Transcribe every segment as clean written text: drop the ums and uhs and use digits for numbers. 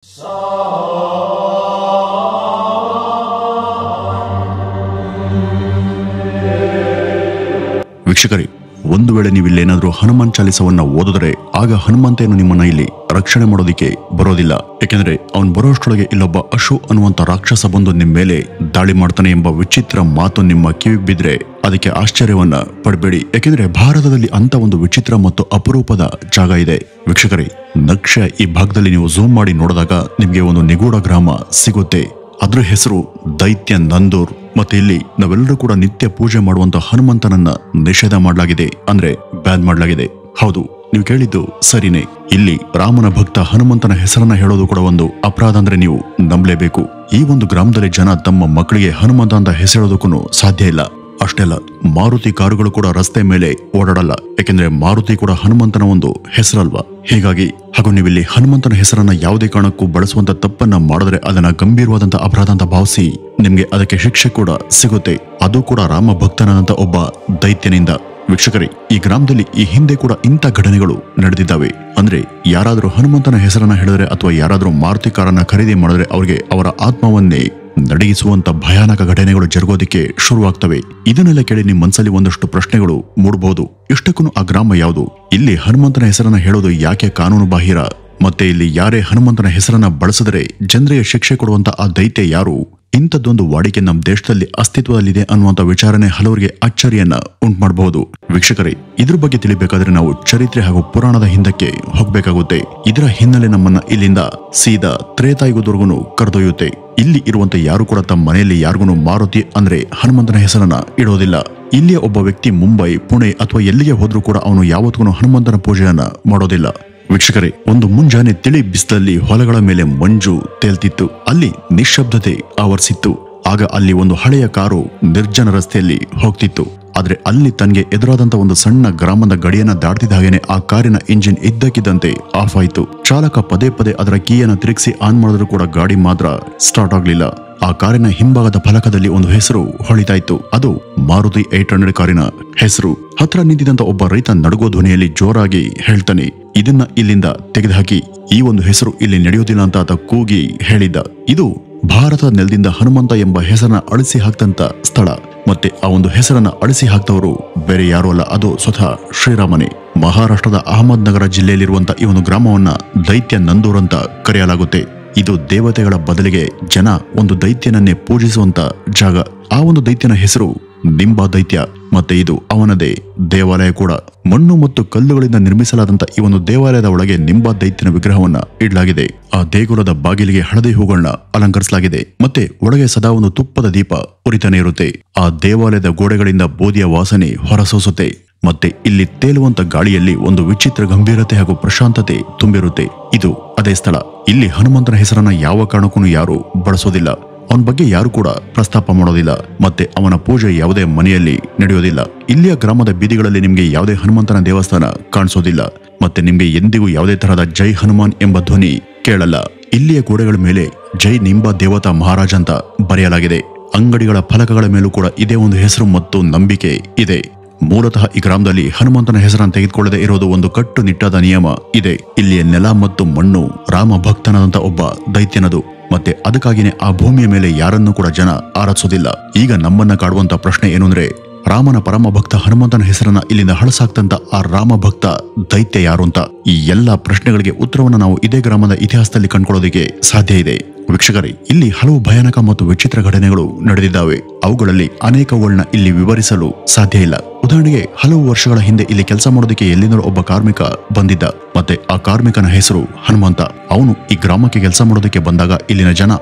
ವೀಕ್ಷಕರೇ, ಒಂದು ವೇಳೆ ನೀವು ಇಲ್ಲೇನಾದ್ರೂ ಹನುಮಾನ್ ಚಾಲಿಸವನ್ನ ಓದಿದ್ರೆ ಆಗ ಹನುಮಂತೇನು ನಿಮ್ಮನ್ನ ಇಲ್ಲಿ ರಕ್ಷಣೆ ಮಾಡೋದಿಕ್ಕೆ ಬರೋದಿಲ್ಲ. ಯಾಕೆಂದ್ರೆ ಅವನ್ ಬರೋಷ್ಟೊಳಗೆ ಇಲ್ಲೊಬ್ಬ ಅಶು ಅನ್ನುವಂತ ರಾಕ್ಷಸ ಬಂದು ನಿಮ್ಮ ಮೇಲೆ ದಾಳಿ ಮಾಡ್ತಾನೆ ಎಂಬ ವಿಚಿತ್ರ ಮಾತು ನಿಮ್ಮ ಕಿವಿಗೆ ಬಿದ್ರೆ ಅದಕ್ಕೆ ಆಶ್ಚರ್ಯವನ್ನ ಪಡಬೇಡಿ. ಯಾಕೆಂದ್ರೆ ಭಾರತದಲ್ಲಿ ಅಂತ ಒಂದು ವಿಚಿತ್ರ ಮತ್ತು ಅಪರೂಪದ ಜಾಗ ಇದೆ. ವೀಕ್ಷಕರೇ, ನಕ್ಷ ಈ ಭಾಗದಲ್ಲಿ ನೀವು ಝೂಮ್ ಮಾಡಿ ನೋಡಿದಾಗ ನಿಮ್ಗೆ ಒಂದು ನಿಗೂಢ ಗ್ರಾಮ ಸಿಗುತ್ತೆ. ಅದ್ರ ಹೆಸರು ದೈತ್ಯ ನಂದೂರ್. ಮತ್ತೆ ಇಲ್ಲಿ ನಾವೆಲ್ಲರೂ ಕೂಡ ನಿತ್ಯ ಪೂಜೆ ಮಾಡುವಂತ ಹನುಮಂತನನ್ನ ನಿಷೇಧ ಮಾಡಲಾಗಿದೆ, ಅಂದ್ರೆ ಬ್ಯಾನ್ ಮಾಡಲಾಗಿದೆ. ಹೌದು, ನೀವು ಕೇಳಿದ್ದು ಸರಿನೇ. ಇಲ್ಲಿ ರಾಮನ ಭಕ್ತ ಹನುಮಂತನ ಹೆಸರನ್ನ ಹೇಳೋದು ಕೂಡ ಒಂದು ಅಪರಾಧ ಅಂದ್ರೆ ನೀವು ನಂಬಲೇಬೇಕು. ಈ ಒಂದು ಗ್ರಾಮದಲ್ಲಿ ಜನ ತಮ್ಮ ಮಕ್ಕಳಿಗೆ ಹನುಮಂತ ಅಂತ ಹೆಸರಿಡೋದಕ್ಕೂ ಸಾಧ್ಯ ಇಲ್ಲ. ಅಷ್ಟೇ ಅಲ್ಲ, ಮಾರುತಿ ಕಾರುಗಳು ಕೂಡ ರಸ್ತೆ ಮೇಲೆ ಓಡಾಡಲ್ಲ. ಯಾಕೆಂದ್ರೆ ಮಾರುತಿ ಕೂಡ ಹನುಮಂತನ ಒಂದು ಹೆಸರಲ್ವಾ. ಹೀಗಾಗಿ ಹಾಗೂ ನೀವಿಲ್ಲಿ ಹನುಮಂತನ ಹೆಸರನ್ನ ಯಾವುದೇ ಕಾರಣಕ್ಕೂ ಬಳಸುವಂತ ತಪ್ಪನ್ನ ಮಾಡಿದ್ರೆ ಅದನ್ನ ಗಂಭೀರವಾದಂತ ಅಪರಾಧ ಅಂತ ಭಾವಿಸಿ ನಿಮ್ಗೆ ಅದಕ್ಕೆ ಶಿಕ್ಷೆ ಕೂಡ ಸಿಗುತ್ತೆ. ಅದು ಕೂಡ ರಾಮ ಭಕ್ತನಾದಂತ ಒಬ್ಬ ದೈತ್ಯನಿಂದ. ವೀಕ್ಷಕರೇ, ಈ ಗ್ರಾಮದಲ್ಲಿ ಈ ಹಿಂದೆ ಕೂಡ ಇಂಥ ಘಟನೆಗಳು ನಡೆದಿದ್ದಾವೆ. ಅಂದ್ರೆ ಯಾರಾದ್ರೂ ಹನುಮಂತನ ಹೆಸರನ್ನ ಹೇಳಿದ್ರೆ ಅಥವಾ ಯಾರಾದ್ರೂ ಮಾರುತಿ ಕಾರನ್ನ ಖರೀದಿ ಮಾಡಿದ್ರೆ ಅವ್ರಿಗೆ ಅವರ ಆತ್ಮವನ್ನೇ ನಡಗಿಸುವಂತ ಭಯಾನಕ ಘಟನೆಗಳು ಜರುಗೋದಿಕ್ಕೆ ಶುರುವಾಗ್ತವೆ. ಇದನ್ನೆಲ್ಲ ಕೇಳಿ ನಿಮ್ ಮನಸ್ಸಲ್ಲಿ ಒಂದಷ್ಟು ಪ್ರಶ್ನೆಗಳು ಮೂಡಬಹುದು. ಇಷ್ಟಕ್ಕೂ ಆ ಗ್ರಾಮ ಯಾವುದು? ಇಲ್ಲಿ ಹನುಮಂತನ ಹೆಸರನ್ನ ಹೇಳೋದು ಯಾಕೆ ಕಾನೂನು ಬಾಹಿರ? ಮತ್ತೆ ಇಲ್ಲಿ ಯಾರೇ ಹನುಮಂತನ ಹೆಸರನ್ನ ಬಳಸಿದ್ರೆ ಜನರಿಗೆ ಶಿಕ್ಷೆ ಕೊಡುವಂತ ಆ ದೈತ್ಯ ಯಾರು? ಇಂಥದ್ದೊಂದು ವಾಡಿಕೆ ನಮ್ಮ ದೇಶದಲ್ಲಿ ಅಸ್ತಿತ್ವದಲ್ಲಿದೆ ಅನ್ನುವಂತ ವಿಚಾರನೆ ಹಲವರಿಗೆ ಅಚ್ಚರಿಯನ್ನ ಉಂಟು ಮಾಡಬಹುದು. ವೀಕ್ಷಕರೇ, ಇದ್ರ ಬಗ್ಗೆ ತಿಳಿಬೇಕಾದ್ರೆ ನಾವು ಚರಿತ್ರೆ ಹಾಗೂ ಪುರಾಣದ ಹಿಂದಕ್ಕೆ ಹೋಗ್ಬೇಕಾಗುತ್ತೆ. ಇದರ ಹಿನ್ನೆಲೆ ನಮ್ಮನ್ನ ಇಲ್ಲಿಂದ ಸೀದಾ ತ್ರೇತಾಯುಗದವರೆಗೂ ಕರೆದೊಯ್ಯುತ್ತೆ. ಇಲ್ಲಿ ಇರುವಂತ ಯಾರು ಕೂಡ ತಮ್ಮ ಮನೆಯಲ್ಲಿ ಯಾರಿಗೂ ಮಾರುತಿ ಅಂದ್ರೆ ಹನುಮಂತನ ಹೆಸರನ್ನ ಇಡೋದಿಲ್ಲ. ಇಲ್ಲಿಯ ಒಬ್ಬ ವ್ಯಕ್ತಿ ಮುಂಬೈ, ಪುಣೆ ಅಥವಾ ಎಲ್ಲಿಗೆ ಹೋದ್ರೂ ಕೂಡ ಅವನು ಯಾವತ್ತೂ ಹನುಮಂತನ ಪೂಜೆಯನ್ನ ಮಾಡೋದಿಲ್ಲ. ವೀಕ್ಷಕರೇ, ಒಂದು ಮುಂಜಾನೆ ತಿಳಿ ಬಿಸಿಲಲ್ಲಿ ಹೊಲಗಳ ಮೇಲೆ ಮಂಜು ತೇಲ್ತಿತ್ತು. ಅಲ್ಲಿ ನಿಶ್ಶಬ್ದತೆ ಆವರಿಸಿತ್ತು. ಆಗ ಅಲ್ಲಿ ಒಂದು ಹಳೆಯ ಕಾರು ನಿರ್ಜನ ರಸ್ತೆಯಲ್ಲಿ ಹೋಗ್ತಿತ್ತು. ಆದ್ರೆ ಅಲ್ಲಿ ತನ್ಗೆ ಎದುರಾದಂತ ಒಂದು ಸಣ್ಣ ಗ್ರಾಮದ ಗಡಿಯನ್ನ ದಾಟ್ತಿದ್ದ ಹಾಗೇನೆ ಆ ಕಾರಿನ ಇಂಜಿನ್ ಇದ್ದಕ್ಕಿದ್ದಂತೆ ಆಫ್ ಆಯ್ತು. ಚಾಲಕ ಪದೇ ಪದೇ ಅದರ ಕೀಯನ್ನ ತಿರುಗಿಸಿ ಆನ್ ಮಾಡಿದ್ರು ಕೂಡ ಗಾಡಿ ಮಾತ್ರ ಸ್ಟಾರ್ಟ್ ಆಗ್ಲಿಲ್ಲ. ಆ ಕಾರಿನ ಹಿಂಭಾಗದ ಫಲಕದಲ್ಲಿ ಒಂದು ಹೆಸರು ಹೊಳಿತಾ ಇತ್ತು. ಅದು ಮಾರುತಿ 800 ಕಾರಿನ ಹೆಸರು. ಹತ್ರ ನಿಂತಿದ್ದಂತ ಒಬ್ಬ ರೈತ ನಡುಗೋ ಧ್ವನಿಯಲ್ಲಿ ಜೋರಾಗಿ ಹೇಳ್ತಾನೆ, ಇದನ್ನ ಇಲ್ಲಿಂದ ತೆಗೆದುಹಾಕಿ, ಈ ಒಂದು ಹೆಸರು ಇಲ್ಲಿ ನಡೆಯೋದಿಲ್ಲ ಅಂತ ಆತ ಕೂಗಿ ಹೇಳಿದ್ದ. ಇದು ಭಾರತದ ನೆಲದಿಂದ ಹನುಮಂತ ಎಂಬ ಹೆಸರನ್ನ ಅಳಿಸಿ ಹಾಕ್ತಂತ ಸ್ಥಳ. ಮತ್ತೆ ಆ ಒಂದು ಹೆಸರನ್ನ ಅಳಿಸಿ ಹಾಕ್ತವರು ಬೇರೆ ಯಾರು ಅಲ್ಲ, ಅದು ಸ್ವತಃ ಶ್ರೀರಾಮನೇ. ಮಹಾರಾಷ್ಟ್ರದ ಅಹಮದ್ ನಗರ ಜಿಲ್ಲೆಯಲ್ಲಿರುವಂತ ಈ ಒಂದು ಗ್ರಾಮವನ್ನ ದೈತ್ಯ ನಂದೂರ್ ಅಂತ ಕರೆಯಲಾಗುತ್ತೆ. ಇದು ದೇವತೆಗಳ ಬದಲಿಗೆ ಜನ ಒಂದು ದೈತ್ಯನನ್ನೇ ಪೂಜಿಸುವಂತ ಜಾಗ. ಆ ಒಂದು ದೈತ್ಯನ ಹೆಸರು ನಿಂಬಾ ದೈತ್ಯ. ಮತ್ತೆ ಇದು ಅವನದೇ ದೇವಾಲಯ ಕೂಡ. ಮಣ್ಣು ಮತ್ತು ಕಲ್ಲುಗಳಿಂದ ನಿರ್ಮಿಸಲಾದಂತ ಈ ಒಂದು ದೇವಾಲಯದ ಒಳಗೆ ನಿಂಬಾ ದೈತ್ಯನ ವಿಗ್ರಹವನ್ನ ಇಡಲಾಗಿದೆ. ಆ ದೇಗುಲದ ಬಾಗಿಲಿಗೆ ಹಳದಿ ಹೂಗಳನ್ನ ಅಲಂಕರಿಸಲಾಗಿದೆ. ಮತ್ತೆ ಒಳಗೆ ಸದಾ ಒಂದು ತುಪ್ಪದ ದೀಪ ಉರಿತಾನೆ ಇರುತ್ತೆ. ಆ ದೇವಾಲಯದ ಗೋಡೆಗಳಿಂದ ಬೂದಿಯ ವಾಸನೆ ಹೊರಸೂಸುತ್ತೆ. ಮತ್ತೆ ಇಲ್ಲಿ ತೇಲುವಂತ ಗಾಳಿಯಲ್ಲಿ ಒಂದು ವಿಚಿತ್ರ ಗಂಭೀರತೆ ಹಾಗೂ ಪ್ರಶಾಂತತೆ ತುಂಬಿರುತ್ತೆ. ಇದು ಅದೇ ಸ್ಥಳ. ಇಲ್ಲಿ ಹನುಮಂತನ ಹೆಸರನ್ನ ಯಾವ ಕಾರಣಕ್ಕೂ ಯಾರು ಬಳಸೋದಿಲ್ಲ. ಅವನ ಬಗ್ಗೆ ಯಾರು ಕೂಡ ಪ್ರಸ್ತಾಪ ಮಾಡೋದಿಲ್ಲ. ಮತ್ತೆ ಅವನ ಪೂಜೆ ಯಾವುದೇ ಮನೆಯಲ್ಲಿ ನಡೆಯೋದಿಲ್ಲ. ಇಲ್ಲಿಯ ಗ್ರಾಮದ ಬೀದಿಗಳಲ್ಲಿ ನಿಮ್ಗೆ ಯಾವುದೇ ಹನುಮಂತನ ದೇವಸ್ಥಾನ ಕಾಣಿಸೋದಿಲ್ಲ. ಮತ್ತೆ ನಿಮ್ಗೆ ಎಂದಿಗೂ ಯಾವುದೇ ತರಹದ ಜೈ ಹನುಮಾನ್ ಎಂಬ ಧ್ವನಿ ಕೇಳಲ್ಲ. ಇಲ್ಲಿಯ ಗೋಡೆಗಳ ಮೇಲೆ ಜೈ ನಿಂಬಾ ದೇವತಾ ಮಹಾರಾಜ್ ಅಂತ ಬರೆಯಲಾಗಿದೆ. ಅಂಗಡಿಗಳ ಫಲಕಗಳ ಮೇಲೂ ಕೂಡ ಇದೇ ಒಂದು ಹೆಸರು ಮತ್ತು ನಂಬಿಕೆ ಇದೆ. ಮೂಲತಃ ಈ ಗ್ರಾಮದಲ್ಲಿ ಹನುಮಂತನ ಹೆಸರನ್ನು ತೆಗೆದುಕೊಳ್ಳದೆ ಇರೋದು ಒಂದು ಕಟ್ಟುನಿಟ್ಟಾದ ನಿಯಮ ಇದೆ. ಇಲ್ಲಿಯ ನೆಲ ಮತ್ತು ಮಣ್ಣು ರಾಮ ಭಕ್ತನಾದಂತ ಒಬ್ಬ ದೈತ್ಯನದು. ಮತ್ತೆ ಅದಕ್ಕಾಗಿನೇ ಆ ಭೂಮಿಯ ಮೇಲೆ ಯಾರನ್ನೂ ಕೂಡ ಜನ ಆರಾಧಿಸೋದಿಲ್ಲ. ಈಗ ನಮ್ಮನ್ನ ಕಾಡುವಂತ ಪ್ರಶ್ನೆ ಏನು ಅಂದ್ರೆ, ರಾಮನ ಪರಮ ಭಕ್ತ ಹನುಮಂತನ ಹೆಸರನ್ನ ಇಲ್ಲಿಂದ ಹಳಸಾಕ್ತಂತ ಆ ರಾಮ ಭಕ್ತ ದೈತ್ಯ ಯಾರು ಅಂತ. ಈ ಎಲ್ಲಾ ಪ್ರಶ್ನೆಗಳಿಗೆ ಉತ್ತರವನ್ನು ನಾವು ಇದೇ ಗ್ರಾಮದ ಇತಿಹಾಸದಲ್ಲಿ ಕಂಡುಕೊಳ್ಳೋದಕ್ಕೆ ಸಾಧ್ಯ ಇದೆ. ವೀಕ್ಷಕರೇ, ಇಲ್ಲಿ ಹಲವು ಭಯಾನಕ ಮತ್ತು ವಿಚಿತ್ರ ಘಟನೆಗಳು ನಡೆದಿದ್ದಾವೆ. ಅವುಗಳಲ್ಲಿ ಅನೇಕವುಗಳನ್ನ ಇಲ್ಲಿ ವಿವರಿಸಲು ಸಾಧ್ಯ ಇಲ್ಲ. ಉದಾಹರಣೆಗೆ, ಹಲವು ವರ್ಷಗಳ ಹಿಂದೆ ಇಲ್ಲಿ ಕೆಲಸ ಮಾಡೋದಕ್ಕೆ ಎಲ್ಲಿಂದಲೂ ಒಬ್ಬ ಕಾರ್ಮಿಕ ಬಂದಿದ್ದ. ಮತ್ತೆ ಆ ಕಾರ್ಮಿಕನ ಹೆಸರು ಹನುಮಂತ. ಅವನು ಈ ಗ್ರಾಮಕ್ಕೆ ಕೆಲಸ ಮಾಡೋದಕ್ಕೆ ಬಂದಾಗ ಇಲ್ಲಿನ ಜನ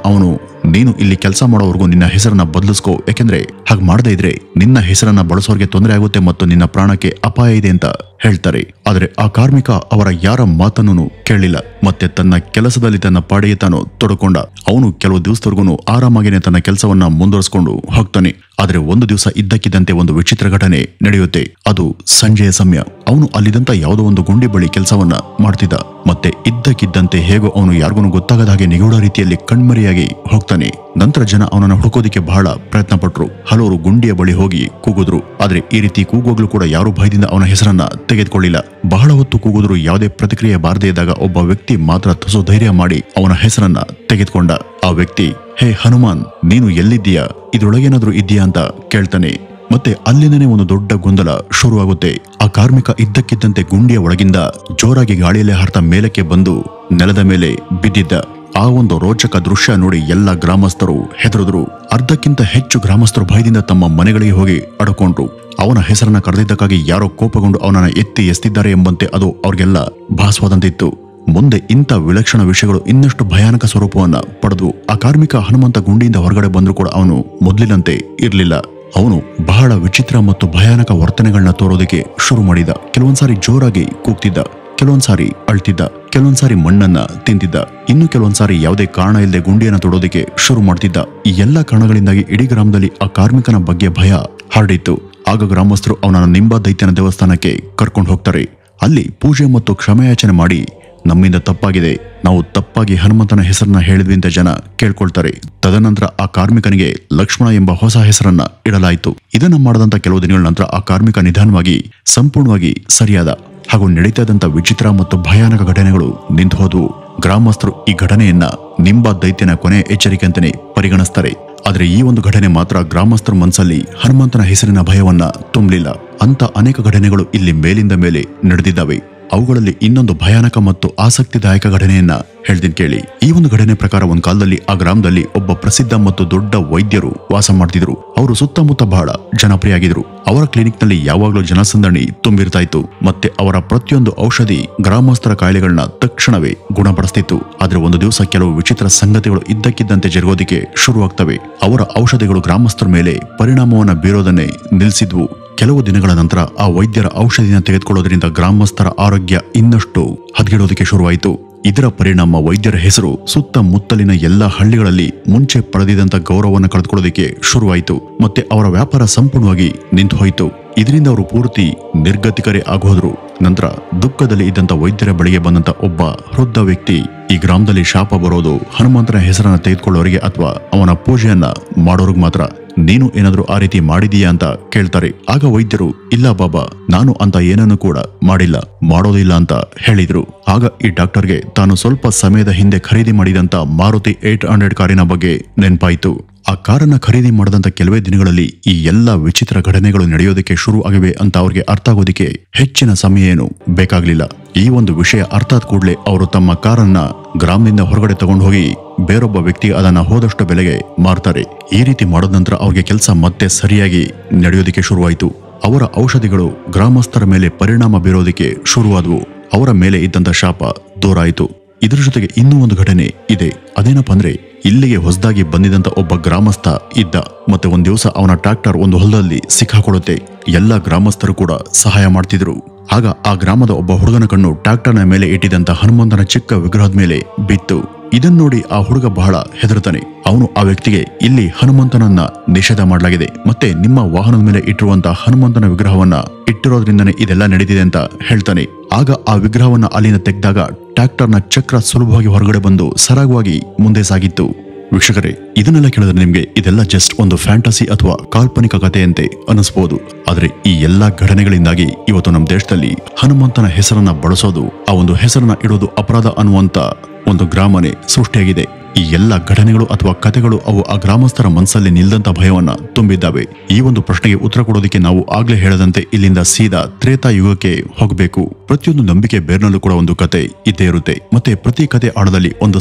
ನೀನು ಇಲ್ಲಿ ಕೆಲಸ ಮಾಡೋವರೆಗೂ ನಿನ್ನ ಹೆಸರನ್ನ ಬದಲಿಸ್ಕೋ, ಯಾಕೆಂದ್ರೆ ಹಾಗೆ ಮಾಡದೇ ಇದ್ರೆ ನಿನ್ನ ಹೆಸರನ್ನ ಬಳಸೋರ್ಗೆ ತೊಂದರೆ ಆಗುತ್ತೆ ಮತ್ತು ನಿನ್ನ ಪ್ರಾಣಕ್ಕೆ ಅಪಾಯ ಇದೆ ಅಂತ ಹೇಳ್ತಾರೆ. ಆದ್ರೆ ಆ ಕಾರ್ಮಿಕ ಅವರ ಯಾರ ಮಾತನ್ನು ಕೇಳಲಿಲ್ಲ. ಮತ್ತೆ ತನ್ನ ಕೆಲಸದಲ್ಲಿ ತನ್ನ ಪಾಡಿಗೆ ತಾನು ತೊಡಕೊಂಡ. ಅವನು ಕೆಲವು ದಿವಸದವರೆಗೂ ಆರಾಮಾಗಿನೇ ತನ್ನ ಕೆಲಸವನ್ನ ಮುಂದುವರಿಸಿಕೊಂಡು ಹೋಗ್ತಾನೆ. ಆದ್ರೆ ಒಂದು ದಿವಸ ಇದ್ದಕ್ಕಿದ್ದಂತೆ ಒಂದು ವಿಚಿತ್ರ ಘಟನೆ ನಡೆಯುತ್ತೆ. ಅದು ಸಂಜೆಯ ಸಮಯ. ಅವನು ಅಲ್ಲಿದ್ದಂತ ಯಾವುದೋ ಒಂದು ಗುಂಡಿ ಬಳಿ ಕೆಲಸವನ್ನ ಮಾಡ್ತಿದ್ದ. ಮತ್ತೆ ಇದ್ದಕ್ಕಿದ್ದಂತೆ ಹೇಗೋ ಅವನು ಯಾರಿಗೂ ಗೊತ್ತಾಗದ ಹಾಗೆ ನಿಗೂಢ ರೀತಿಯಲ್ಲಿ ಕಣ್ಮರೆಯಾಗಿ ಹೋಗ್ತಾನೆ. ನಂತರ ಜನ ಅವನನ್ನು ಹುಡುಕೋದಿಕ್ಕೆ ಬಹಳ ಪ್ರಯತ್ನ ಪಟ್ರು. ಹಲವರು ಗುಂಡಿಯ ಬಳಿ ಹೋಗಿ ಕೂಗಿದ್ರು. ಆದ್ರೆ ಈ ರೀತಿ ಕೂಗುವಾಗ್ಲೂ ಕೂಡ ಯಾರು ಭಯದಿಂದ ಅವನ ಹೆಸರನ್ನ ತೆಗೆದುಕೊಳ್ಳಿಲ್ಲ. ಬಹಳ ಹೊತ್ತು ಕೂಗಿದ್ರು ಯಾವುದೇ ಪ್ರತಿಕ್ರಿಯೆ ಬಾರದೇ ಇದ್ದಾಗ ಒಬ್ಬ ವ್ಯಕ್ತಿ ಮಾತ್ರ ತುಸು ಧೈರ್ಯ ಮಾಡಿ ಅವನ ಹೆಸರನ್ನ ತೆಗೆದುಕೊಂಡ. ಆ ವ್ಯಕ್ತಿ, ಹೇ ಹನುಮಾನ್, ನೀನು ಎಲ್ಲಿದ್ದೀಯಾ, ಇದ್ರೊಳಗೇನಾದ್ರೂ ಇದೆಯಾ ಅಂತ ಕೇಳ್ತಾನೆ. ಮತ್ತೆ ಅಲ್ಲಿಂದನೇ ಒಂದು ದೊಡ್ಡ ಗೊಂದಲ ಶುರುವಾಗುತ್ತೆ. ಆ ಕಾರ್ಮಿಕ ಇದ್ದಕ್ಕಿದ್ದಂತೆ ಗುಂಡಿಯ ಒಳಗಿಂದ ಜೋರಾಗಿ ಗಾಳಿಯಲ್ಲೇ ಹಾರ್ತಾ ಮೇಲಕ್ಕೆ ಬಂದು ನೆಲದ ಮೇಲೆ ಬಿದ್ದಿದ್ದ. ಆ ಒಂದು ರೋಚಕ ದೃಶ್ಯ ನೋಡಿ ಎಲ್ಲ ಗ್ರಾಮಸ್ಥರು ಹೆದರಿದ್ರು. ಅರ್ಧಕ್ಕಿಂತ ಹೆಚ್ಚು ಗ್ರಾಮಸ್ಥರು ಭಯದಿಂದ ತಮ್ಮ ಮನೆಗಳಿಗೆ ಹೋಗಿ ಅಡಕೊಂಡ್ರು. ಅವನ ಹೆಸರನ್ನ ಕರೆದಿದ್ದಕ್ಕಾಗಿ ಯಾರೋ ಕೋಪಗೊಂಡು ಅವನನ್ನ ಎತ್ತಿ ಎಸ್ತಿದ್ದಾರೆ ಎಂಬಂತೆ ಅದು ಅವ್ರಿಗೆಲ್ಲ ಭಾಸವಾದಂತಿತ್ತು. ಮುಂದೆ ಇಂಥ ವಿಲಕ್ಷಣ ವಿಷಯಗಳು ಇನ್ನಷ್ಟು ಭಯಾನಕ ಸ್ವರೂಪವನ್ನ ಪಡೆದು ಆ ಕಾರ್ಮಿಕ ಹನುಮಂತ ಗುಂಡಿಯಿಂದ ಹೊರಗಡೆ ಬಂದ್ರೂ ಕೂಡ ಅವನು ಮೊದಲಿನಂತೆ ಇರಲಿಲ್ಲ. ಅವನು ಬಹಳ ವಿಚಿತ್ರ ಮತ್ತು ಭಯಾನಕ ವರ್ತನೆಗಳನ್ನ ತೋರೋದಕ್ಕೆ ಶುರು ಮಾಡಿದ. ಕೆಲವೊಂದ್ಸಾರಿ ಜೋರಾಗಿ ಕೂಗ್ತಿದ್ದ, ಕೆಲವೊಂದ್ಸಾರಿ ಅಳ್ತಿದ್ದ, ಕೆಲವೊಂದ್ಸಾರಿ ಮಣ್ಣನ್ನ ತಿಂತಿದ್ದ, ಇನ್ನು ಕೆಲವೊಂದ್ಸಾರಿ ಯಾವುದೇ ಕಾರಣ ಇಲ್ಲದೆ ಗುಂಡಿಯನ್ನ ತೊಡೋದಕ್ಕೆ ಶುರು ಮಾಡ್ತಿದ್ದ. ಈ ಎಲ್ಲಾ ಕಾರಣಗಳಿಂದಾಗಿ ಇಡೀ ಗ್ರಾಮದಲ್ಲಿ ಆ ಕಾರ್ಮಿಕನ ಬಗ್ಗೆ ಭಯ ಹರಡಿತ್ತು. ಆಗ ಗ್ರಾಮಸ್ಥರು ಅವನನ್ನ ನಿಂಬಾ ದೈತ್ಯನ ದೇವಸ್ಥಾನಕ್ಕೆ ಕರ್ಕೊಂಡು ಹೋಗ್ತಾರೆ. ಅಲ್ಲಿ ಪೂಜೆ ಮತ್ತು ಕ್ಷಮೆಯಾಚನೆ ಮಾಡಿ, ನಮ್ಮಿಂದ ತಪ್ಪಾಗಿದೆ, ನಾವು ತಪ್ಪಾಗಿ ಹನುಮಂತನ ಹೆಸರನ್ನ ಹೇಳಿದ್ವಿ ಅಂತ ಜನ ಕೇಳ್ಕೊಳ್ತಾರೆ. ತದನಂತರ ಆ ಕಾರ್ಮಿಕನಿಗೆ ಲಕ್ಷ್ಮಣ ಎಂಬ ಹೊಸ ಹೆಸರನ್ನ ಇಡಲಾಯಿತು. ಇದನ್ನ ಮಾಡದಂತ ಕೆಲವು ದಿನಗಳ ನಂತರ ಆ ಕಾರ್ಮಿಕ ನಿಧಾನವಾಗಿ ಸಂಪೂರ್ಣವಾಗಿ ಸರಿಯಾದ. ಹಾಗೂ ನಡೀತಾ ಇದ್ದಂತ ವಿಚಿತ್ರ ಮತ್ತು ಭಯಾನಕ ಘಟನೆಗಳು ನಿಂತು ಹೋದವು. ಗ್ರಾಮಸ್ಥರು ಈ ಘಟನೆಯನ್ನ ನಿಂಬಾ ದೈತ್ಯನ ಕೊನೆಯ ಎಚ್ಚರಿಕೆ ಅಂತಾನೆ ಪರಿಗಣಿಸ್ತಾರೆ. ಆದ್ರೆ ಈ ಒಂದು ಘಟನೆ ಮಾತ್ರ ಗ್ರಾಮಸ್ಥರ ಮನಸ್ಸಲ್ಲಿ ಹನುಮಂತನ ಹೆಸರಿನ ಭಯವನ್ನ ತುಂಬಲಿಲ್ಲ. ಅಂತ ಅನೇಕ ಘಟನೆಗಳು ಇಲ್ಲಿ ಮೇಲಿಂದ ಮೇಲೆ ನಡೆದಿದ್ದಾವೆ. ಅವುಗಳಲ್ಲಿ ಇನ್ನೊಂದು ಭಯಾನಕ ಮತ್ತು ಆಸಕ್ತಿದಾಯಕ ಘಟನೆಯನ್ನ ಹೇಳ್ತೀನಿ ಕೇಳಿ. ಈ ಒಂದು ಘಟನೆ ಪ್ರಕಾರ ಒಂದ್ ಕಾಲದಲ್ಲಿ ಆ ಗ್ರಾಮದಲ್ಲಿ ಒಬ್ಬ ಪ್ರಸಿದ್ಧ ಮತ್ತು ದೊಡ್ಡ ವೈದ್ಯರು ವಾಸ ಮಾಡ್ತಿದ್ರು. ಅವರು ಸುತ್ತಮುತ್ತ ಬಹಳ ಜನಪ್ರಿಯ ಆಗಿದ್ರು. ಅವರ ಕ್ಲಿನಿಕ್ ನಲ್ಲಿ ಯಾವಾಗ್ಲೂ ಜನಸಂದಣಿ ತುಂಬಿರ್ತಾ ಇತ್ತು. ಮತ್ತೆ ಅವರ ಪ್ರತಿಯೊಂದು ಔಷಧಿ ಗ್ರಾಮಸ್ಥರ ಕಾಯಿಲೆಗಳನ್ನ ತಕ್ಷಣವೇ ಗುಣಪಡಿಸ್ತಿತ್ತು. ಆದ್ರೆ ಒಂದು ದಿವಸ ಕೆಲವು ವಿಚಿತ್ರ ಸಂಗತಿಗಳು ಇದ್ದಕ್ಕಿದ್ದಂತೆ ಜರುಗೋದಿಕ್ಕೆ ಶುರುವಾಗ್ತವೆ. ಅವರ ಔಷಧಿಗಳು ಗ್ರಾಮಸ್ಥರ ಮೇಲೆ ಪರಿಣಾಮವನ್ನ ಬೀರೋದನ್ನೇ ನಿಲ್ಲಿಸಿದ್ವು. ಕೆಲವು ದಿನಗಳ ನಂತರ ಆ ವೈದ್ಯರ ಔಷಧಿನ ತೆಗೆದುಕೊಳ್ಳೋದ್ರಿಂದ ಗ್ರಾಮಸ್ಥರ ಆರೋಗ್ಯ ಇನ್ನಷ್ಟು ಹದಗೆಡೋದಕ್ಕೆ ಶುರುವಾಯಿತು. ಇದರ ಪರಿಣಾಮ ವೈದ್ಯರ ಹೆಸರು ಸುತ್ತಮುತ್ತಲಿನ ಎಲ್ಲ ಹಳ್ಳಿಗಳಲ್ಲಿ ಮುಂಚೆ ಪಡೆದಿದ್ದಂತ ಗೌರವವನ್ನು ಕಳೆದುಕೊಳ್ಳೋದಕ್ಕೆ ಶುರುವಾಯಿತು. ಮತ್ತೆ ಅವರ ವ್ಯಾಪಾರ ಸಂಪೂರ್ಣವಾಗಿ ನಿಂತು ಹೋಯಿತು. ಇದರಿಂದ ಅವರು ಪೂರ್ತಿ ನಿರ್ಗತಿಕರೇ ಆಗೋದ್ರು. ನಂತರ ದುಃಖದಲ್ಲಿ ಇದ್ದಂತ ವೈದ್ಯರ ಬಳಿಗೆ ಬಂದಂತ ಒಬ್ಬ ವೃದ್ಧ ವ್ಯಕ್ತಿ, ಈ ಗ್ರಾಮದಲ್ಲಿ ಶಾಪ ಬರೋದು ಹನುಮಂತನ ಹೆಸರನ್ನ ತೆಗೆದುಕೊಳ್ಳೋರಿಗೆ ಅಥವಾ ಅವನ ಪೂಜೆಯನ್ನ ಮಾಡೋರ್ಗ್ ಮಾತ್ರ, ನೀನು ಏನಾದ್ರೂ ಆ ರೀತಿ ಮಾಡಿದೀಯಾ ಅಂತ ಕೇಳ್ತಾರೆ. ಆಗ ವೈದ್ಯರು, ಇಲ್ಲ ಬಾಬಾ, ನಾನು ಅಂತ ಏನನ್ನು ಕೂಡ ಮಾಡಿಲ್ಲ, ಮಾಡೋದಿಲ್ಲ ಅಂತ ಹೇಳಿದ್ರು. ಆಗ ಈ ಡಾಕ್ಟರ್ಗೆ ತಾನು ಸ್ವಲ್ಪ ಸಮಯದ ಹಿಂದೆ ಖರೀದಿ ಮಾಡಿದಂತ ಮಾರುತಿ 800 ಕಾರಿನ ಬಗ್ಗೆ ನೆನಪಾಯಿತು. ಆ ಕಾರನ್ನ ಖರೀದಿ ಮಾಡದಂತ ಕೆಲವೇ ದಿನಗಳಲ್ಲಿ ಈ ಎಲ್ಲಾ ವಿಚಿತ್ರ ಘಟನೆಗಳು ನಡೆಯೋದಕ್ಕೆ ಶುರು ಆಗಿವೆ ಅಂತ ಅವ್ರಿಗೆ ಅರ್ಥ ಆಗೋದಿಕ್ಕೆ ಹೆಚ್ಚಿನ ಸಮಯ ಏನು ಬೇಕಾಗ್ಲಿಲ್ಲ. ಈ ಒಂದು ವಿಷಯ ಅರ್ಥ ಆದ ಕೂಡಲೇ ಅವರು ತಮ್ಮ ಕಾರನ್ನ ಗ್ರಾಮದಿಂದ ಹೊರಗಡೆ ತಗೊಂಡು ಹೋಗಿ ಬೇರೊಬ್ಬ ವ್ಯಕ್ತಿ ಅದನ್ನ ಹೋದಷ್ಟು ಬೆಲೆಗೆ ಮಾರ್ತಾರೆ. ಈ ರೀತಿ ಮಾಡಿದ ನಂತರ ಅವ್ರಿಗೆ ಕೆಲಸ ಮತ್ತೆ ಸರಿಯಾಗಿ ನಡೆಯೋದಿಕ್ಕೆ ಶುರುವಾಯಿತು. ಅವರ ಔಷಧಿಗಳು ಗ್ರಾಮಸ್ಥರ ಮೇಲೆ ಪರಿಣಾಮ ಬೀರೋದಕ್ಕೆ ಶುರುವಾದವು. ಅವರ ಮೇಲೆ ಇದ್ದಂತ ಶಾಪ ದೂರಾಯಿತು. ಇದ್ರ ಜೊತೆಗೆ ಇನ್ನೂ ಒಂದು ಘಟನೆ ಇದೆ. ಅದೇನಪ್ಪ ಅಂದ್ರೆ, ಇಲ್ಲಿಗೆ ಹೊಸದಾಗಿ ಬಂದಿದಂತ ಒಬ್ಬ ಗ್ರಾಮಸ್ಥ ಇದ್ದ. ಮತ್ತೆ ಒಂದ್ ದಿವಸ ಅವನ ಟ್ರ್ಯಾಕ್ಟರ್ ಒಂದು ಹೊಲದಲ್ಲಿ ಸಿಕ್ಕಾಕೊಳ್ಳುತ್ತೆ. ಎಲ್ಲ ಗ್ರಾಮಸ್ಥರು ಕೂಡ ಸಹಾಯ ಮಾಡ್ತಿದ್ರು. ಆಗ ಆ ಗ್ರಾಮದ ಒಬ್ಬ ಹುಡುಗನ ಕಣ್ಣು ಟ್ರ್ಯಾಕ್ಟರ್ನ ಮೇಲೆ ಇಟ್ಟಿದ್ದಂತ ಹನುಮಂತನ ಚಿಕ್ಕ ವಿಗ್ರಹದ ಮೇಲೆ ಬಿತ್ತು. ಇದನ್ನ ನೋಡಿ ಆ ಹುಡುಗ ಬಹಳ ಹೆದರ್ತಾನೆ. ಅವನು ಆ ವ್ಯಕ್ತಿಗೆ, ಇಲ್ಲಿ ಹನುಮಂತನನ್ನ ನಿಷೇಧ ಮಾಡಲಾಗಿದೆ, ಮತ್ತೆ ನಿಮ್ಮ ವಾಹನದ ಮೇಲೆ ಇಟ್ಟಿರುವಂತ ಹನುಮಂತನ ವಿಗ್ರಹವನ್ನ ಇಟ್ಟಿರೋದ್ರಿಂದನೇ ಇದೆಲ್ಲ ನಡೀತಿದೆ ಅಂತ ಹೇಳ್ತಾನೆ. ಆಗ ಆ ವಿಗ್ರಹವನ್ನ ಅಲ್ಲಿಂದ ತೆಗೆದಾಗ ಟ್ರ್ಯಾಕ್ಟರ್ನ ಚಕ್ರ ಸುಲಭವಾಗಿ ಹೊರಗಡೆ ಬಂದು ಸರಾಗವಾಗಿ ಮುಂದೆ ಸಾಗಿತ್ತು. ವೀಕ್ಷಕರೇ, ಇದನ್ನೆಲ್ಲ ಕೇಳಿದ್ರೆ ನಿಮ್ಗೆ ಇದೆಲ್ಲ ಜಸ್ಟ್ ಒಂದು ಫ್ಯಾಂಟಸಿ ಅಥವಾ ಕಾಲ್ಪನಿಕ ಕಥೆಯಂತೆ ಅನಿಸ್ಬೋದು. ಆದ್ರೆ ಈ ಎಲ್ಲಾ ಘಟನೆಗಳಿಂದಾಗಿ ಇವತ್ತು ನಮ್ಮ ದೇಶದಲ್ಲಿ ಹನುಮಂತನ ಹೆಸರನ್ನ ಬಳಸೋದು, ಆ ಒಂದು ಹೆಸರನ್ನ ಇಡೋದು ಅಪರಾಧ ಅನ್ನುವಂತ ಒಂದು ಗ್ರಾಮನೇ ಸೃಷ್ಟಿಯಾಗಿದೆ. ಈ ಎಲ್ಲ ಘಟನೆಗಳು ಅಥವಾ ಕಥೆಗಳು ಅವು ಆ ಗ್ರಾಮಸ್ಥರ ಮನಸ್ಸಲ್ಲಿ ನಿಲ್ದಂತ ಭಯವನ್ನ ತುಂಬಿದ್ದಾವೆ. ಈ ಒಂದು ಪ್ರಶ್ನೆಗೆ ಉತ್ತರ ಕೊಡೋದಕ್ಕೆ ನಾವು ಆಗ್ಲೇ ಹೇಳದಂತೆ ಇಲ್ಲಿಂದ ಸೀದಾ ತ್ರೇತಾ ಯುಗಕ್ಕೆ ಹೋಗಬೇಕು. ಪ್ರತಿಯೊಂದು ನಂಬಿಕೆ ಬೇರ್ನಲ್ಲೂ ಕೂಡ ಒಂದು ಕತೆ ಇದ್ದೇ ಇರುತ್ತೆ. ಮತ್ತೆ ಪ್ರತಿ ಕತೆ ಆಳದಲ್ಲಿ ಒಂದು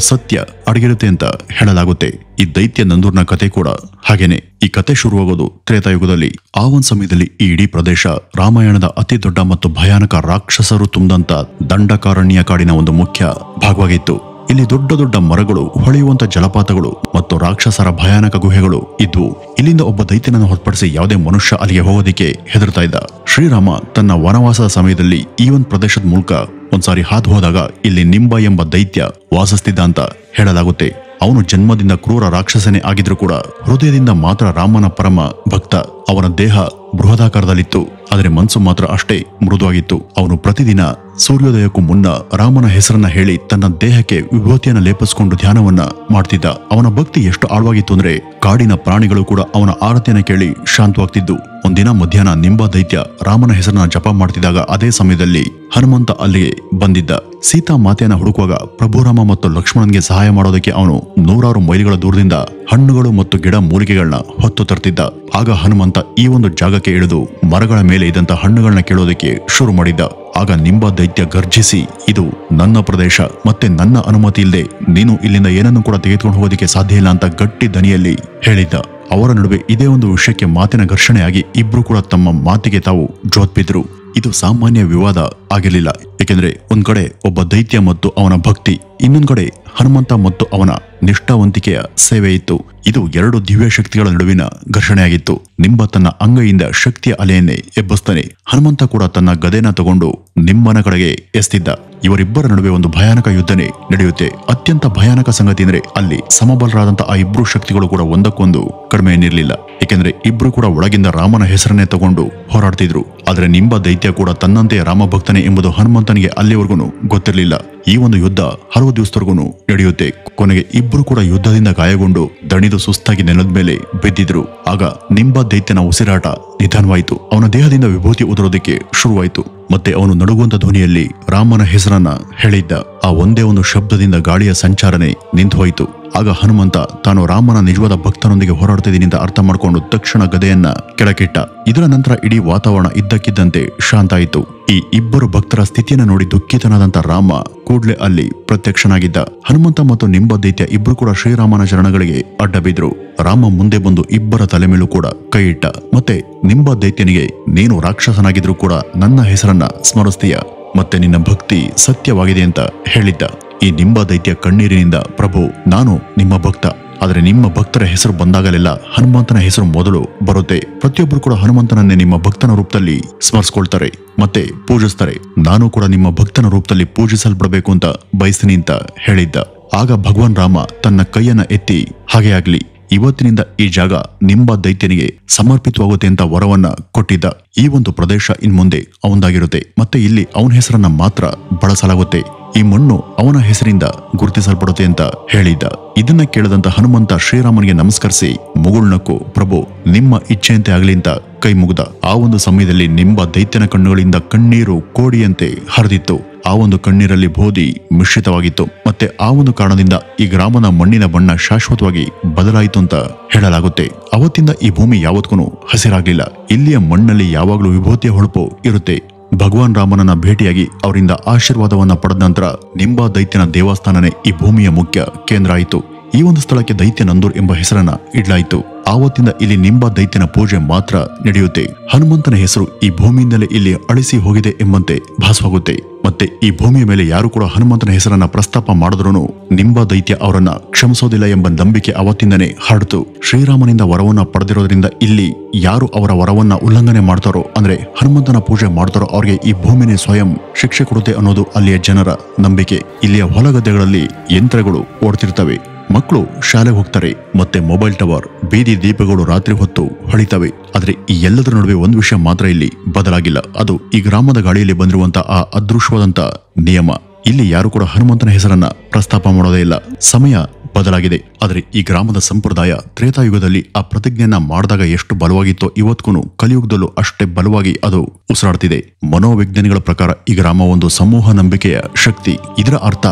ಸತ್ಯ ಅಡಗಿರುತ್ತೆ ಅಂತ ಹೇಳಲಾಗುತ್ತೆ. ಈ ದೈತ್ಯ ನಂದೂರ್ನ ಕತೆ ಕೂಡ ಹಾಗೇನೆ. ಈ ಕತೆ ಶುರುವಾಗೋದು ತ್ರೇತಾಯುಗದಲ್ಲಿ. ಆ ಒಂದ್ ಸಮಯದಲ್ಲಿ ಈ ಇಡೀ ಪ್ರದೇಶ ರಾಮಾಯಣದ ಅತಿ ದೊಡ್ಡ ಮತ್ತು ಭಯಾನಕ ರಾಕ್ಷಸರು ತುಂಬಿದಂತ ದಂಡಕಾರಣ್ಯ ಕಾಡಿನ ಒಂದು ಮುಖ್ಯ ಭಾಗವಾಗಿತ್ತು. ಇಲ್ಲಿ ದೊಡ್ಡ ದೊಡ್ಡ ಮರಗಳು, ಹೊಳೆಯುವಂತ ಜಲಪಾತಗಳು ಮತ್ತು ರಾಕ್ಷಸರ ಭಯಾನಕ ಗುಹೆಗಳು ಇದ್ವು. ಇಲ್ಲಿಂದ ಒಬ್ಬ ದೈತ್ಯನನ್ನು ಹೊರತುಪಡಿಸಿ ಯಾವುದೇ ಮನುಷ್ಯ ಅಲ್ಲಿಗೆ ಹೋಗೋದಿಕ್ಕೆ ಹೆದರ್ತಾ ಇದ್ದ. ಶ್ರೀರಾಮ ತನ್ನ ವನವಾಸದ ಸಮಯದಲ್ಲಿ ಈ ಒಂದು ಪ್ರದೇಶದ ಮೂಲಕ ಒಂದ್ಸಾರಿ ಹಾದು ಹೋದಾಗ ಇಲ್ಲಿ ನಿಂಬ ಎಂಬ ದೈತ್ಯ ವಾಸಿಸ್ತಿದ್ದ ಅಂತ ಹೇಳಲಾಗುತ್ತೆ. ಅವನು ಜನ್ಮದಿಂದ ಕ್ರೂರ ರಾಕ್ಷಸನೇ ಆಗಿದ್ರು ಕೂಡ ಹೃದಯದಿಂದ ಮಾತ್ರ ರಾಮನ ಪರಮ ಭಕ್ತ. ಅವನ ದೇಹ ಬೃಹದಾಕಾರದಲ್ಲಿತ್ತು. ಆದರೆ ಮನಸ್ಸು ಮಾತ್ರ ಅಷ್ಟೇ ಮೃದುವಾಗಿತ್ತು. ಅವನು ಪ್ರತಿದಿನ ಸೂರ್ಯೋದಯಕ್ಕೂ ಮುನ್ನ ರಾಮನ ಹೆಸರನ್ನ ಹೇಳಿ ತನ್ನ ದೇಹಕ್ಕೆ ವಿಭೂತಿಯನ್ನ ಲೇಪಿಸಿಕೊಂಡು ಧ್ಯಾನವನ್ನ ಮಾಡ್ತಿದ್ದ. ಅವನ ಭಕ್ತಿ ಎಷ್ಟು ಆಳವಾಗಿತ್ತು ಅಂದ್ರೆ ಕಾಡಿನ ಪ್ರಾಣಿಗಳು ಕೂಡ ಅವನ ಆರತಿಯನ್ನ ಕೇಳಿ ಶಾಂತವಾಗ್ತಿದ್ದು. ಒಂದಿನ ಮಧ್ಯಾಹ್ನ ನಿಂಬ ದೈತ್ಯ ರಾಮನ ಹೆಸರನ್ನ ಜಪ ಮಾಡ್ತಿದ್ದಾಗ ಅದೇ ಸಮಯದಲ್ಲಿ ಹನುಮಂತ ಅಲ್ಲಿಗೆ ಬಂದಿದ್ದ. ಸೀತಾ ಮಾತೆಯನ್ನ ಹುಡುಕುವಾಗ ಪ್ರಭುರಾಮ ಮತ್ತು ಲಕ್ಷ್ಮಣನ್ಗೆ ಸಹಾಯ ಮಾಡೋದಕ್ಕೆ ಅವನು ನೂರಾರು ಮೈಲಿಗಳ ದೂರದಿಂದ ಹಣ್ಣುಗಳು ಮತ್ತು ಗಿಡ ಮೂಲಿಕೆಗಳನ್ನ ಹೊತ್ತು ತರ್ತಿದ್ದ. ಆಗ ಹನುಮಂತ ಈ ಒಂದು ಜಾಗಕ್ಕೆ ಇಳಿದು ಮರಗಳ ಮೇಲೆ ಇದ್ದಂತ ಹಣ್ಣುಗಳನ್ನ ಕೇಳೋದಕ್ಕೆ ಶುರು ಮಾಡಿದ್ದ. ಆಗ ನಿಂಬ ದೈತ್ಯ ಗರ್ಜಿಸಿ, ಇದು ನನ್ನ ಪ್ರದೇಶ, ಮತ್ತೆ ನನ್ನ ಅನುಮತಿ ಇಲ್ಲದೆ ನೀನು ಇಲ್ಲಿಂದ ಏನನ್ನು ಕೂಡ ತೆಗೆದುಕೊಂಡು ಹೋಗೋದಕ್ಕೆ ಸಾಧ್ಯ ಇಲ್ಲ ಅಂತ ಗಟ್ಟಿ ದನಿಯಲ್ಲಿ ಹೇಳಿದ್ದ. ಅವರ ನಡುವೆ ಇದೇ ಒಂದು ವಿಷಯಕ್ಕೆ ಮಾತಿನ ಘರ್ಷಣೆಯಾಗಿ ಇಬ್ರು ಕೂಡ ತಮ್ಮ ಮಾತಿಗೆ ತಾವು ಜೋತ್ಬಿದ್ರು. ಇದು ಸಾಮಾನ್ಯ ವಿವಾದ ಆಗಿರಲಿಲ್ಲ. ಏಕೆಂದ್ರೆ ಒಂದ್ ಕಡೆ ಒಬ್ಬ ದೈತ್ಯ ಮತ್ತು ಅವನ ಭಕ್ತಿ, ಇನ್ನೊಂದ್ ಕಡೆ ಹನುಮಂತ ಮತ್ತು ಅವನ ನಿಷ್ಠಾವಂತಿಕೆಯ ಸೇವೆ ಇತ್ತು. ಇದು ಎರಡು ದಿವ್ಯ ಶಕ್ತಿಗಳ ನಡುವಿನ ಘರ್ಷಣೆಯಾಗಿತ್ತು. ನಿಂಬ ತನ್ನ ಅಂಗೈಯಿಂದ ಶಕ್ತಿಯ ಅಲೆಯನ್ನೇ ಎಬ್ಬಿಸ್ತಾನೆ. ಹನುಮಂತ ಕೂಡ ತನ್ನ ಗದೆನ ತಗೊಂಡು ನಿಂಬನ ಕಡೆಗೆ ಎಸ್ತಿದ್ದ. ಇವರಿಬ್ಬರ ನಡುವೆ ಒಂದು ಭಯಾನಕ ಯುದ್ಧನೇ ನಡೆಯುತ್ತೆ. ಅತ್ಯಂತ ಭಯಾನಕ ಸಂಗತಿ ಅಂದ್ರೆ ಅಲ್ಲಿ ಸಮಬಲರಾದಂತ ಆ ಇಬ್ರು ಶಕ್ತಿಗಳು ಕೂಡ ಒಂದಕ್ಕೊಂದು ಕಡಿಮೆ ಏನಿರ್ಲಿಲ್ಲ. ಏಕೆಂದ್ರೆ ಇಬ್ರು ಕೂಡ ಒಳಗಿಂದ ರಾಮನ ಹೆಸರನ್ನೇ ತಗೊಂಡು ಹೋರಾಡ್ತಿದ್ರು. ಆದ್ರೆ ನಿಂಬ ದೈತ್ಯ ಕೂಡ ತನ್ನಂತೆ ರಾಮ ಭಕ್ತನೇ ಎಂಬುದು ಹನುಮಂತನಿಗೆ ಅಲ್ಲಿವರೆಗೂ ಗೊತ್ತಿರಲಿಲ್ಲ. ಈ ಒಂದು ಯುದ್ಧ ಹಲವು ದಿವಸದವರೆಗೂ ನಡೆಯುತ್ತೆ. ಕೊನೆಗೆ ಇಬ್ರು ಕೂಡ ಯುದ್ಧದಿಂದ ಗಾಯಗೊಂಡು ದಣಿದು ಸುಸ್ತಾಗಿ ನೆಲದ ಮೇಲೆ ಬಿದ್ದಿದ್ರು. ಆಗ ನಿಂಬ ದೈತ್ಯನ ಉಸಿರಾಟ ನಿಧಾನವಾಯಿತು. ಅವನ ದೇಹದಿಂದ ವಿಭೂತಿ ಉದುರೋದಕ್ಕೆ ಶುರುವಾಯಿತು. ಮತ್ತೆ ಅವನು ನಡುಗುವಂತ ಧ್ವನಿಯಲ್ಲಿ ರಾಮನ ಹೆಸರನ್ನ ಹೇಳಿದ್ದ. ಆ ಒಂದೇ ಒಂದು ಶಬ್ದದಿಂದ ಗಾಳಿಯ ಸಂಚಾರನೆ ನಿಂತು ಹೋಯಿತು. ಆಗ ಹನುಮಂತ ತಾನು ರಾಮನ ನಿಜವಾದ ಭಕ್ತನೊಂದಿಗೆ ಹೋರಾಡ್ತಿದ್ದೀನಿ ಅಂತ ಅರ್ಥ ಮಾಡಿಕೊಂಡು ತಕ್ಷಣ ಗದೆಯನ್ನ ಕೆಳಕಿಟ್ಟ. ಇದರ ನಂತರ ಇಡೀ ವಾತಾವರಣ ಇದ್ದಕ್ಕಿದ್ದಂತೆ ಶಾಂತ ಆಯಿತು. ಈ ಇಬ್ಬರು ಭಕ್ತರ ಸ್ಥಿತಿಯನ್ನು ನೋಡಿ ದುಃಖಿತನಾದಂತ ರಾಮ ಕೂಡ್ಲೆ ಅಲ್ಲಿ ಪ್ರತ್ಯಕ್ಷನಾಗಿದ್ದ. ಹನುಮಂತ ಮತ್ತು ನಿಂಬ ದೈತ್ಯ ಇಬ್ರು ಕೂಡ ಶ್ರೀರಾಮನ ಚರಣಗಳಿಗೆ ಅಡ್ಡ ಬಿದ್ರು. ರಾಮ ಮುಂದೆ ಬಂದು ಇಬ್ಬರ ತಲೆ ಮೇಲೂ ಕೂಡ ಕೈ ಇಟ್ಟ. ಮತ್ತೆ ನಿಂಬ ದೈತ್ಯನಿಗೆ, ನೀನು ರಾಕ್ಷಸನಾಗಿದ್ರು ಕೂಡ ನನ್ನ ಹೆಸರನ್ನ ಸ್ಮರಿಸ್ತೀಯ, ಮತ್ತೆ ನಿನ್ನ ಭಕ್ತಿ ಸತ್ಯವಾಗಿದೆ ಅಂತ ಹೇಳಿದ್ದ. ಈ ನಿಂಬ ದೈತ್ಯ ಕಣ್ಣೀರಿನಿಂದ, ಪ್ರಭು, ನಾನು ನಿಮ್ಮ ಭಕ್ತ, ಆದರೆ ನಿಮ್ಮ ಭಕ್ತರ ಹೆಸರು ಬಂದಾಗಲೆಲ್ಲ ಹನುಮಂತನ ಹೆಸರು ಮೊದಲು ಬರುತ್ತೆ. ಪ್ರತಿಯೊಬ್ಬರು ಕೂಡ ಹನುಮಂತನನ್ನೇ ನಿಮ್ಮ ಭಕ್ತನ ರೂಪದಲ್ಲಿ ಸ್ಮರಿಸ್ಕೊಳ್ತಾರೆ ಮತ್ತೆ ಪೂಜಿಸ್ತಾರೆ. ನಾನು ಕೂಡ ನಿಮ್ಮ ಭಕ್ತನ ರೂಪದಲ್ಲಿ ಪೂಜಿಸಲ್ಪಡಬೇಕು ಅಂತ ಬಯಸ್ತೀನಿ ಅಂತ ಹೇಳಿದ್ದ. ಆಗ ಭಗವಾನ್ ರಾಮ ತನ್ನ ಕೈಯನ್ನ ಎತ್ತಿ, ಹಾಗೆ ಆಗ್ಲಿ, ಇವತ್ತಿನಿಂದ ಈ ಜಾಗ ನಿಂಬ ದೈತ್ಯನಿಗೆ ಸಮರ್ಪಿತವಾಗುತ್ತೆ ಅಂತ ವರವನ್ನ ಕೊಟ್ಟಿದ್ದ. ಈ ಒಂದು ಪ್ರದೇಶ ಇನ್ಮುಂದೆ ಅವಂದಾಗಿರುತ್ತೆ. ಮತ್ತೆ ಇಲ್ಲಿ ಅವನ ಹೆಸರನ್ನ ಮಾತ್ರ ಬಳಸಲಾಗುತ್ತೆ. ಈ ಮಣ್ಣು ಅವನ ಹೆಸರಿಂದ ಗುರುತಿಸಲ್ಪಡುತ್ತೆ ಅಂತ ಹೇಳಿದ್ದ. ಇದನ್ನ ಕೇಳದಂತ ಹನುಮಂತ ಶ್ರೀರಾಮನಿಗೆ ನಮಸ್ಕರಿಸಿ ಮುಗುಳ್ನಕ್ಕು, ಪ್ರಭು, ನಿಮ್ಮ ಇಚ್ಛೆಯಂತೆ ಆಗಲಿ ಅಂತ ಕೈ ಮುಗಿದ. ಆ ಒಂದು ಸಮಯದಲ್ಲಿ ನಿಂಬ ದೈತ್ಯನ ಕಣ್ಣುಗಳಿಂದ ಕಣ್ಣೀರು ಕೋಡಿಯಂತೆ ಹರಿದಿತ್ತು. ಆ ಒಂದು ಕಣ್ಣೀರಲ್ಲಿ ಬೋಧಿ ಮಿಶ್ರಿತವಾಗಿತ್ತು. ಮತ್ತೆ ಆ ಒಂದು ಕಾರಣದಿಂದ ಈ ಗ್ರಾಮದ ಮಣ್ಣಿನ ಬಣ್ಣ ಶಾಶ್ವತವಾಗಿ ಬದಲಾಯಿತು ಅಂತ ಹೇಳಲಾಗುತ್ತೆ. ಅವತ್ತಿಂದ ಈ ಭೂಮಿ ಯಾವತ್ತೂ ಹಸಿರಾಗ್ಲಿಲ್ಲ. ಇಲ್ಲಿಯ ಮಣ್ಣಲ್ಲಿ ಯಾವಾಗಲೂ ವಿಭೂತಿಯ ಹೊಳಪು ಇರುತ್ತೆ. ಭಗವಾನ್ ರಾಮನನ್ನ ಭೇಟಿಯಾಗಿ ಅವರಿಂದ ಆಶೀರ್ವಾದವನ್ನ ಪಡೆದ ನಂತರ ನಿಂಬ ದೈತ್ಯನ ದೇವಸ್ಥಾನನೇ ಈ ಭೂಮಿಯ ಮುಖ್ಯ ಕೇಂದ್ರ ಆಯಿತು. ಈ ಒಂದು ಸ್ಥಳಕ್ಕೆ ದೈತ್ಯ ನಂದೂರ್ ಎಂಬ ಹೆಸರನ್ನ ಇಡ್ಲಾಯಿತು. ಆವತ್ತಿಂದ ಇಲ್ಲಿ ನಿಂಬ ದೈತ್ಯನ ಪೂಜೆ ಮಾತ್ರ ನಡೆಯುತ್ತೆ. ಹನುಮಂತನ ಹೆಸರು ಈ ಭೂಮಿಯಿಂದಲೇ ಇಲ್ಲಿ ಅಳಿಸಿ ಹೋಗಿದೆ ಎಂಬಂತೆ ಭಾಸವಾಗುತ್ತೆ. ಮತ್ತೆ ಈ ಭೂಮಿಯ ಮೇಲೆ ಯಾರು ಕೂಡ ಹನುಮಂತನ ಹೆಸರನ್ನ ಪ್ರಸ್ತಾಪ ಮಾಡಿದ್ರೂ ನಿಂಬ ದೈತ್ಯ ಅವರನ್ನ ಕ್ಷಮಿಸೋದಿಲ್ಲ ಎಂಬ ನಂಬಿಕೆ ಅವತ್ತಿಂದನೇ ಹರಡಿತು. ಶ್ರೀರಾಮನಿಂದ ವರವನ್ನ ಪಡೆದಿರೋದ್ರಿಂದ ಇಲ್ಲಿ ಯಾರು ಅವರ ವರವನ್ನ ಉಲ್ಲಂಘನೆ ಮಾಡ್ತಾರೋ, ಅಂದ್ರೆ ಹನುಮಂತನ ಪೂಜೆ ಮಾಡ್ತಾರೋ, ಅವ್ರಿಗೆ ಈ ಭೂಮಿನೇ ಸ್ವಯಂ ಶಿಕ್ಷೆ ಕೊಡುತ್ತೆ ಅನ್ನೋದು ಅಲ್ಲಿಯ ಜನರ ನಂಬಿಕೆ. ಇಲ್ಲಿಯ ಹೊಲಗದ್ದೆಗಳಲ್ಲಿ ಯಂತ್ರಗಳು ಓಡ್ತಿರ್ತವೆ, ಮಕ್ಕಳು ಶಾಲೆಗೆ ಹೋಗ್ತಾರೆ, ಮತ್ತೆ ಮೊಬೈಲ್ ಟವರ್, ಬೀದಿ ದೀಪಗಳು ರಾತ್ರಿ ಹೊತ್ತು ಹೊಳಿತವೆ. ಆದ್ರೆ ಈ ಎಲ್ಲದರ ನಡುವೆ ಒಂದು ವಿಷಯ ಮಾತ್ರ ಇಲ್ಲಿ ಬದಲಾಗಿಲ್ಲ. ಅದು ಈ ಗ್ರಾಮದ ಗಾಳಿಯಲ್ಲಿ ಬಂದಿರುವಂತ ಆ ಅದೃಶ್ಯವಾದಂತ ನಿಯಮ. ಇಲ್ಲಿ ಯಾರು ಕೂಡ ಹನುಮಂತನ ಹೆಸರನ್ನ ಪ್ರಸ್ತಾಪ ಮಾಡೋದೇ ಇಲ್ಲ. ಸಮಯ ಬದಲಾಗಿದೆ, ಆದರೆ ಈ ಗ್ರಾಮದ ಸಂಪ್ರದಾಯ ತ್ರೇತಾಯುಗದಲ್ಲಿ ಆ ಪ್ರತಿಜ್ಞೆಯನ್ನ ಮಾಡಿದಾಗ ಎಷ್ಟು ಬಲವಾಗಿತ್ತೋ ಇವತ್ತಿಗೂ ಕಲಿಯುಗದಲ್ಲೂ ಅಷ್ಟೇ ಬಲವಾಗಿ ಅದು ಉಸಿರಾಡ್ತಿದೆ. ಮನೋವಿಜ್ಞಾನಿಗಳ ಪ್ರಕಾರ ಈ ಗ್ರಾಮ ಒಂದು ಸಮೂಹ ನಂಬಿಕೆಯ ಶಕ್ತಿ. ಇದರ ಅರ್ಥ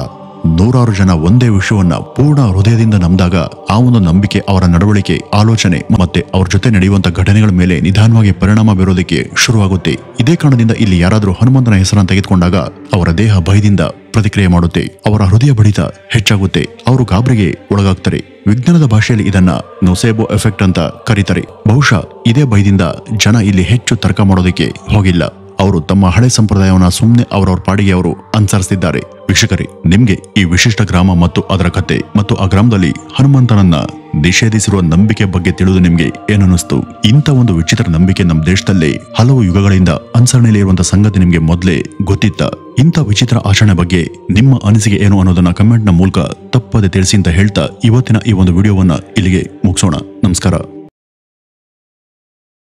ನೂರಾರು ಜನ ಒಂದೇ ವಿಷಯವನ್ನ ಪೂರ್ಣ ಹೃದಯದಿಂದ ನಂಬಿದಾಗ ಆ ಒಂದು ನಂಬಿಕೆ ಅವರ ನಡವಳಿಕೆ, ಆಲೋಚನೆ ಮತ್ತೆ ಅವ್ರ ಜೊತೆ ನಡೆಯುವಂತ ಘಟನೆಗಳ ಮೇಲೆ ನಿಧಾನವಾಗಿ ಪರಿಣಾಮ ಬೀರೋದಕ್ಕೆ ಶುರುವಾಗುತ್ತೆ. ಇದೇ ಕಾರಣದಿಂದ ಇಲ್ಲಿ ಯಾರಾದ್ರೂ ಹನುಮಂತನ ಹೆಸರನ್ನು ತೆಗೆದುಕೊಂಡಾಗ ಅವರ ದೇಹ ಭಯದಿಂದ ಪ್ರತಿಕ್ರಿಯೆ ಮಾಡುತ್ತೆ, ಅವರ ಹೃದಯ ಬಡಿತ ಹೆಚ್ಚಾಗುತ್ತೆ, ಅವರು ಗಾಬರಿಗೆ ಒಳಗಾಗ್ತಾರೆ. ವಿಜ್ಞಾನದ ಭಾಷೆಯಲ್ಲಿ ಇದನ್ನ ನೊಸೆಬೋ ಎಫೆಕ್ಟ್ ಅಂತ ಕರೀತಾರೆ. ಬಹುಶಃ ಇದೇ ಭಯದಿಂದ ಜನ ಇಲ್ಲಿ ಹೆಚ್ಚು ತರ್ಕ ಮಾಡೋದಕ್ಕೆ ಹೋಗಿಲ್ಲ. ಅವರು ತಮ್ಮ ಹಳೆ ಸಂಪ್ರದಾಯವನ್ನ ಸುಮ್ಮನೆ ಅವರವ್ರ ಪಾಡಿಗೆ ಅವರು ಅನುಸರಿಸಿದ್ದಾರೆ. ವೀಕ್ಷಕರೇ, ನಿಮ್ಗೆ ಈ ವಿಶಿಷ್ಟ ಗ್ರಾಮ ಮತ್ತು ಅದರ ಕತೆ ಮತ್ತು ಆ ಗ್ರಾಮದಲ್ಲಿ ಹನುಮಂತನನ್ನ ನಿಷೇಧಿಸಿರುವ ನಂಬಿಕೆ ಬಗ್ಗೆ ತಿಳಿದು ನಿಮ್ಗೆ ಏನನ್ನಿಸ್ತು? ಇಂಥ ಒಂದು ವಿಚಿತ್ರ ನಂಬಿಕೆ ನಮ್ಮ ದೇಶದಲ್ಲೇ ಹಲವು ಯುಗಗಳಿಂದ ಅನುಸರಣೆಯಲ್ಲಿ ಇರುವಂತಹ ಸಂಗತಿ ನಿಮ್ಗೆ ಮೊದಲೇ ಗೊತ್ತಿತ್ತ? ಇಂಥ ವಿಚಿತ್ರ ಆಚರಣೆ ಬಗ್ಗೆ ನಿಮ್ಮ ಅನಿಸಿಕೆ ಏನು ಅನ್ನೋದನ್ನ ಕಮೆಂಟ್ ನ ಮೂಲಕ ತಪ್ಪದೆ ತಿಳಿಸಿ ಅಂತ ಹೇಳ್ತಾ ಇವತ್ತಿನ ಈ ಒಂದು ವಿಡಿಯೋವನ್ನ ಇಲ್ಲಿಗೆ ಮುಗಿಸೋಣ. ನಮಸ್ಕಾರ.